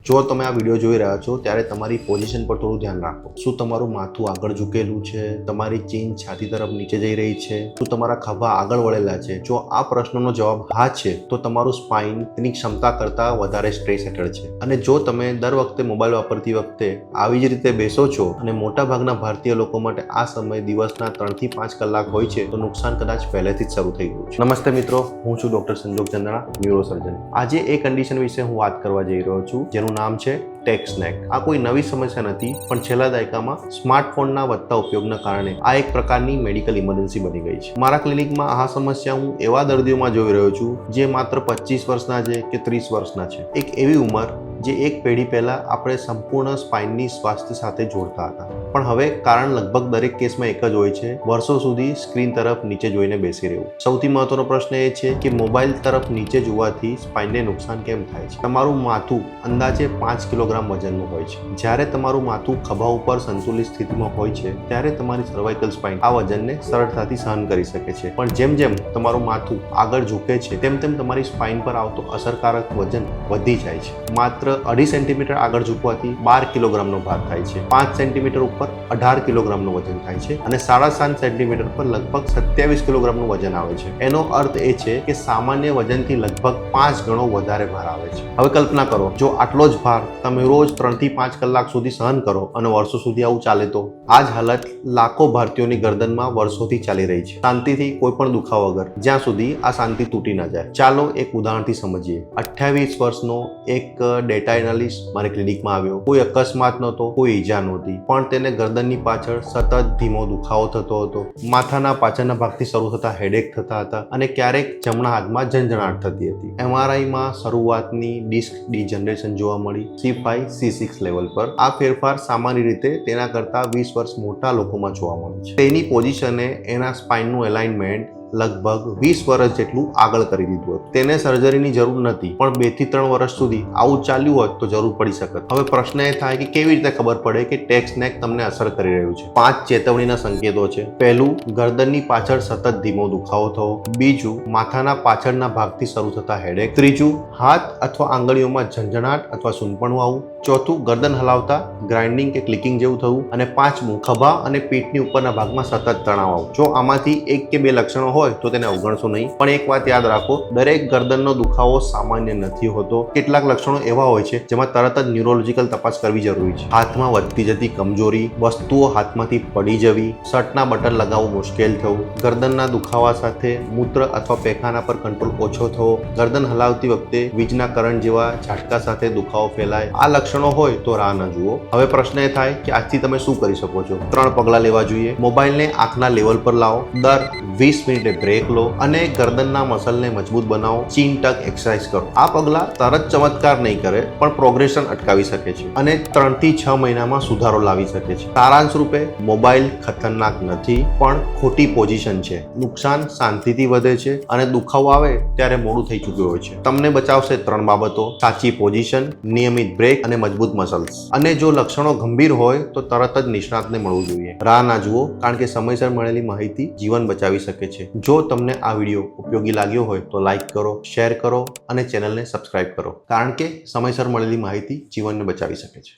જો તમે આ વિડીયો જોઈ રહ્યા છો ત્યારે તમારી પોઝિશન પર થોડું ધ્યાન રાખો। શું તમારું માથું આગળ ઝૂકેલું છે? તમારી ચીન છાતી તરફ નીચે જઈ રહી છે? શું તમારા ખભા આગળ વળેલા છે? જો આ પ્રશ્નનો જવાબ હા છે તો તમારું સ્પાઇન તેની ક્ષમતા કરતાં વધારે સ્ટ્રેસ હેઠળ છે। અને જો તમે દર વખતે મોબાઈલ વાપરતી વખતે આવી જ રીતે બેસો છો અને મોટાભાગના ભારતીય લોકો માટે આ સમય દિવસના 3 થી 5 કલાક હોય છે તો નુકસાન કદાચ પહેલેથી જ શરૂ થઈ ગયું છે। નમસ્તે મિત્રો, હું છું ડોક્ટર સંજોગ ચંદ્રણા, ન્યુરોસર્જન। આજે એ કન્ડિશન વિશે હું વાત કરવા જઈ રહ્યો છું જેનું નામ છે ટેક્સ નેક। આ કોઈ નવી સમસ્યા નથી, પણ છેલ્લા દાયકામાં સ્માર્ટફોનના વધતા ઉપયોગના કારણે આ એક પ્રકારની મેડિકલ ઇમરજન્સી બની ગઈ છે। મારા ક્લિનિકમાં આ સમસ્યા હું એવા દર્દીઓમાં જોઈ રહ્યો છું જે માત્ર 25 વર્ષના છે કે 30 વર્ષના છે। એક એવી ઉંમર જે એક પેઢી પહેલા આપણે સંપૂર્ણ સ્પાઇનની સ્વાસ્થ્ય સાથે જોડતા હતા, પણ હવે કારણ લગભગ દરેક કેસમાં એક જ હોય છે, વર્ષો સુધી સ્ક્રીન તરફ નીચે જોઈને બેસી રહેવું। સૌથી મહત્વનો પ્રશ્ન એ છે કે મોબાઈલ તરફ નીચે જોવાથી સ્પાઇનને નુકસાન કેમ થાય છે? તમારું માથું અંદાજે 5 કિલોગ્રામ વજનનું હોય છે। જ્યારે તમારું માથું ખભા ઉપર સંતુલિત સ્થિતિમાં હોય છે ત્યારે તમારી સર્વાઇકલ સ્પાઇન આ વજનને સરળતાથી સહન કરી શકે છે, પણ જેમ જેમ તમારું માથું આગળ ઝૂકે છે તેમ તેમ તમારી સ્પાઇન પર આવતો અસરકારક વજન વધી જાય છે। માત્ર 2.5 સેન્ટીમીટર આગળ ઝૂકવાથી 12 કિલોગ્રામનો ભાર થાય છે, 5 સેન્ટીમીટર ઉપર 18 કિલોગ્રામનું વજન થાય છે અને 7.5 સેન્ટીમીટર પર લગભગ 27 કિલોગ્રામનું વજન આવે છે। એનો અર્થ એ છે કે સામાન્ય વજનથી લગભગ 5 ગણો વધારે ભાર આવે છે। હવે કલ્પના કરો, જો આટલો જ ભાર તમે રોજ 3 થી 5 કલાક સુધી સહન કરો અને વર્ષો સુધી આવું ચાલે તો? આ જ હાલત લાખો ભારતીયોની ગરદનમાં વર્ષોથી ચાલી રહી છે, શાંતિથી કોઈ પણ દુખાવા વગર, જ્યાં સુધી આ શાંતિ તૂટી ન જાય। ચાલો એક ઉદાહરણથી સમજીએ। 28 વર્ષનો એક ડેટા એનાલિસ્ટ મારી ક્લિનિકમાં આવ્યો। કોઈ અકસ્માત નહોતો, કોઈ ઈજા નહોતી, પણ તેને ગરદનની પાછળ સતત ધીમો દુખાવો થતો હતો, માથાના પાછળના ભાગથી શરૂ થતા હેડેક થતા હતા અને ક્યારેક જમણા હાથમાં ઝંઝણાટ થતી હતી। MRIમાં શરૂઆતની ડિસ્ક ડિજનરેશન જોવા મળી C5 C6 લેવલ પર। આ ફેરફાર સામાન્ય રીતે તેના કરતા 20 વર્ષ મોટા લોકોમાં જોવા મળે છે। તેની પોઝિશને એના સ્પાઇનનું એલાઇનમેન્ટ લગભગ 20 વર્ષ જેટલું આગળ કરી દીધું હતું। તેને સર્જરીની જરૂર નથી, પણ 2 થી 3 વર્ષ સુધી આવું ચાલ્યું હોત તો જરૂર પડી શકત। હવે પ્રશ્ન એ થાય કે કેવી રીતે ખબર પડે કે ટેક્સ નેક તમને અસર કરી રહ્યું છે? 5 ચેતવણીના સંકેતો છે। પહેલું, ગરદનની પાછળ સતત ધીમો દુખાવો થવો। બીજું, માથાના પાછળના ભાગથી શરૂ થતા હેડેક। ત્રીજું, હાથ અથવા આંગળીઓમાં ઝંઝણાટ અથવા સૂનપણું આવવું। ચોથું, ગરદન હલાવતા ગ્રાઇન્ડિંગ કે ક્લિકિંગ જેવું થવું। અને પાંચમું, ખભા અને પીઠની ઉપરના ભાગમાં સતત તણાવ આવવો। જો આમાંથી 1 કે 2 લક્ષણો હોય તો તેને અવગણશો નહીં, પણ એક વાત યાદ રાખો, દરેક ગરદનનો દુખાવો સામાન્ય નથી હોતો। કેટલાક લક્ષણો એવા હોય છે જેમાં તરત જ ન્યુરોલોજીકલ તપાસ કરવી જરૂરી છે। હાથમાં વધતી જતી કમજોરી, વસ્તુઓ હાથમાંથી પડી જવી, શર્ટના બટન લગાવવું મુશ્કેલ થવું, ગરદનના દુખાવા સાથે મૂત્ર અથવા પેખાના પર કંટ્રોલ ઓછો થવો, ગરદન હલાવતી વખતે વીજના કરંટ જેવા ઝાટકા સાથે દુખાવો ફેલાય। આ લક્ષણો હોય તો રાહ ન જુઓ। હવે પ્રશ્ન એ થાય કે આજથી તમે શું કરી શકો છો? 3 પગલાં લેવા જોઈએ। મોબાઈલને આંખના લેવલ પર લાવો, દર 20 મિનિટે બ્રેક લો અને ગરદનના મસલને મજબૂત બનાવો। ચીન ટક એક્સરસાઇઝ કરો। આ પગલાં તરત ચમત્કાર નહીં કરે, પણ પ્રોગ્રેશન અટકાવી શકે છે અને 3 થી 6 મહિનામાં સુધારો લાવી શકે છે। સારાંશ રૂપે, મોબાઈલ ખતરનાક નથી, પણ ખોટી પોઝિશન છે। નુકસાન શાંતિથી વધે છે અને દુખાવો આવે ત્યારે મોડું થઈ ચૂક્યું હોય છે। તમને બચાવશે 3 બાબતો: સાચી પોઝિશન, નિયમિત બ્રેક અને મજબૂત મસલ્સ। અને જો લક્ષણો ગંભીર હોય તો તરત જ નિષ્ણાતને મળવું જોઈએ। રાહ ના જુઓ, કારણ કે સમયસર મળેલી માહિતી જીવન બચાવી શકે છે। જો તમને આ વિડીયો ઉપયોગી લાગ્યો હોય તો લાઈક કરો, શેર કરો અને ચેનલને સબસ્ક્રાઇબ કરો, કારણ કે સમયસર મળેલી માહિતી જીવનને બચાવી શકે છે।